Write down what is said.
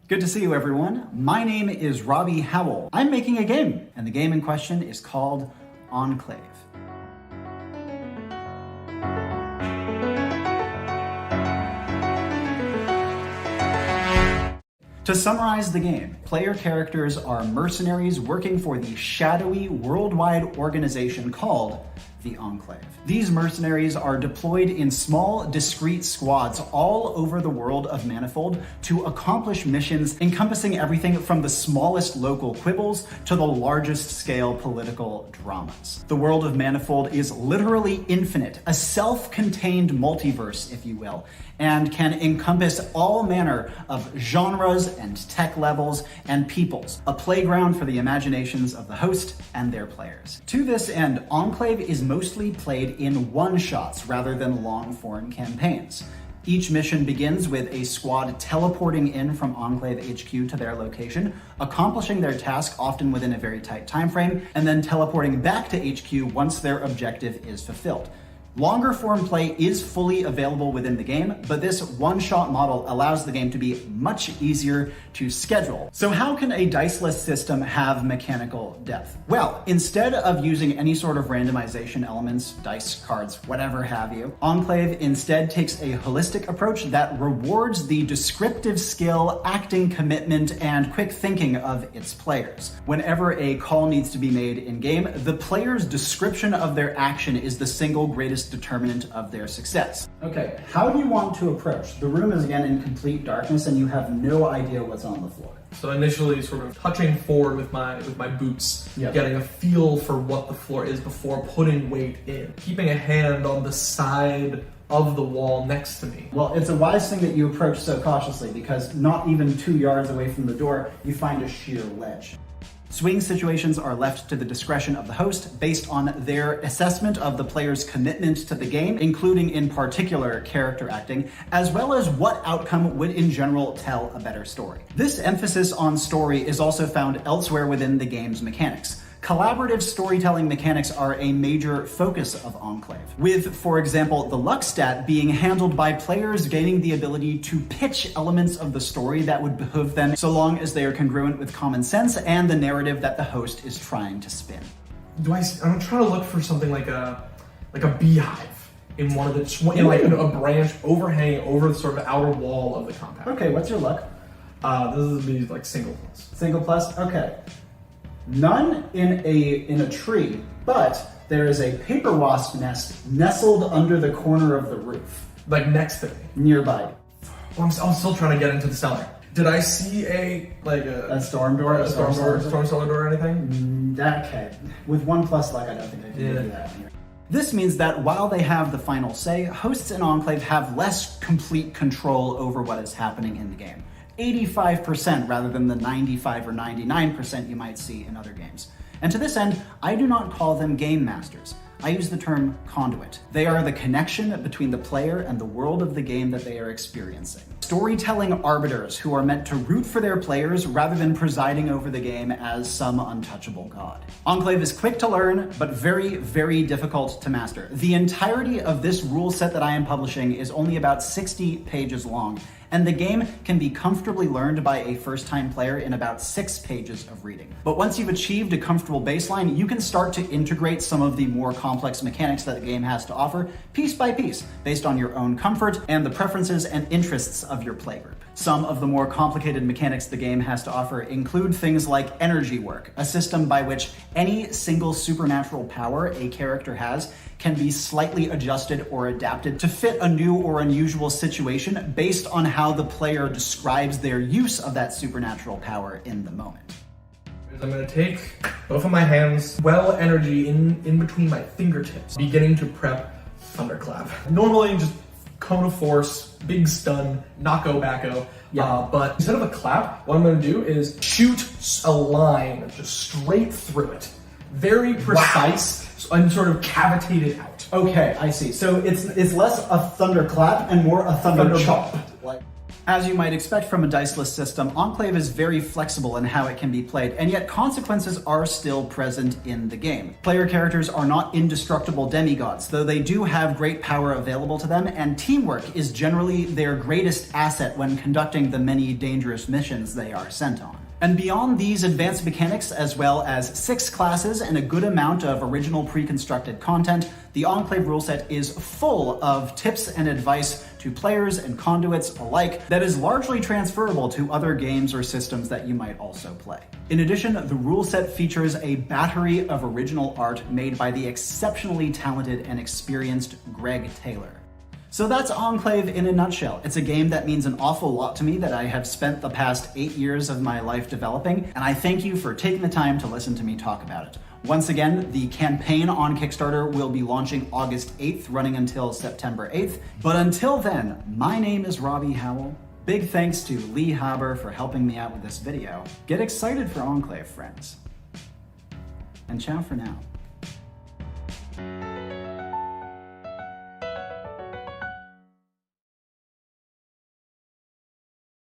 Good to see you, everyone. My name is Robbie Howell. I'm making a game, and the game in question is called Enclave. To summarize the game, player characters are mercenaries working for the shadowy worldwide organization called the Enclave. These mercenaries are deployed in small, discrete squads all over the world of Manifold to accomplish missions encompassing everything from the smallest local quibbles to the largest scale political dramas. The world of Manifold is literally infinite, a self-contained multiverse, if you will, and can encompass all manner of genres and tech levels and peoples, a playground for the imaginations of the host and their players. To this end, Enclave is mostly played in one-shots rather than long-form campaigns. Each mission begins with a squad teleporting in from Enclave HQ to their location, accomplishing their task often within a very tight time frame, and then teleporting back to HQ once their objective is fulfilled. Longer form play is fully available within the game, but this one-shot model allows the game to be much easier to schedule. So how can a Diceless system have mechanical depth? Well, instead of using any sort of randomization elements, dice, cards, whatever have you, Enclave instead takes a holistic approach that rewards the descriptive skill, acting commitment, and quick thinking of its players. Whenever a call needs to be made in-game, the player's description of their action is the single greatest determinant of their success. Okay, how do you want to approach? The room is again in complete darkness and you have no idea what's on the floor. So initially sort of touching forward with my boots, getting a feel for what the floor is before putting weight in. Keeping a hand on the side of the wall next to me. Well, it's a wise thing that you approach so cautiously because not even 2 yards away from the door, you find a sheer ledge. Swing situations are left to the discretion of the host based on their assessment of the player's commitment to the game, including in particular character acting, as well as what outcome would in general tell a better story. This emphasis on story is also found elsewhere within the game's mechanics. Collaborative storytelling mechanics are a major focus of Enclave, with, for example, the luck stat being handled by players gaining the ability to pitch elements of the story that would behoove them so long as they are congruent with common sense and the narrative that the host is trying to spin. I'm trying to look for something like a beehive in one of the, like a branch overhanging over the sort of outer wall of the compound. Okay, what's your luck? This is be like single plus. Single plus, okay. None in a tree, but there is a paper wasp nest nestled under the corner of the roof. Like next to me? Nearby. Well, I'm still trying to get into the cellar. Did I see a storm door? A storm cellar door or anything? Okay. With 1 plus luck, I don't think I can do that here. This means that while they have the final say, hosts in Enclave have less complete control over what is happening in the game. 85% rather than the 95 or 99% you might see in other games. And to this end, I do not call them game masters. I use the term conduit. They are the connection between the player and the world of the game that they are experiencing. Storytelling arbiters who are meant to root for their players rather than presiding over the game as some untouchable god. Enclave is quick to learn, but very, very difficult to master. The entirety of this rule set that I am publishing is only about 60 pages long, and the game can be comfortably learned by a first-time player in about 6 pages of reading. But once you've achieved a comfortable baseline, you can start to integrate some of the more complex mechanics that the game has to offer, piece by piece, based on your own comfort and the preferences and interests of your playgroup. Some of the more complicated mechanics the game has to offer include things like energy work, a system by which any single supernatural power a character has can be slightly adjusted or adapted to fit a new or unusual situation based on how the player describes their use of that supernatural power in the moment. I'm going to take both of my hands, well energy in between my fingertips, beginning to prep Thunderclap. Normally just cone of force, big stun, knocko backo. But instead of a clap, what I'm going to do is shoot a line just straight through it. Very precise and sort of cavitated out. Okay, I see. So it's less a thunderclap and more a thunder chop. Like, As you might expect from a Diceless system, Enclave is very flexible in how it can be played, and yet consequences are still present in the game. Player characters are not indestructible demigods, though they do have great power available to them, and teamwork is generally their greatest asset when conducting the many dangerous missions they are sent on. And beyond these advanced mechanics, as well as 6 classes and a good amount of original pre-constructed content, the Enclave rule set is full of tips and advice to players and conduits alike that is largely transferable to other games or systems that you might also play. In addition, the rule set features a battery of original art made by the exceptionally talented and experienced Greg Taylor. So that's Enclave in a nutshell. It's a game that means an awful lot to me, that I have spent the past 8 years of my life developing, and I thank you for taking the time to listen to me talk about it. Once again, the campaign on Kickstarter will be launching August 8th, running until September 8th. But until then, my name is Robbie Howell. Big thanks to Lee Haber for helping me out with this video. Get excited for Enclave, friends. And ciao for now.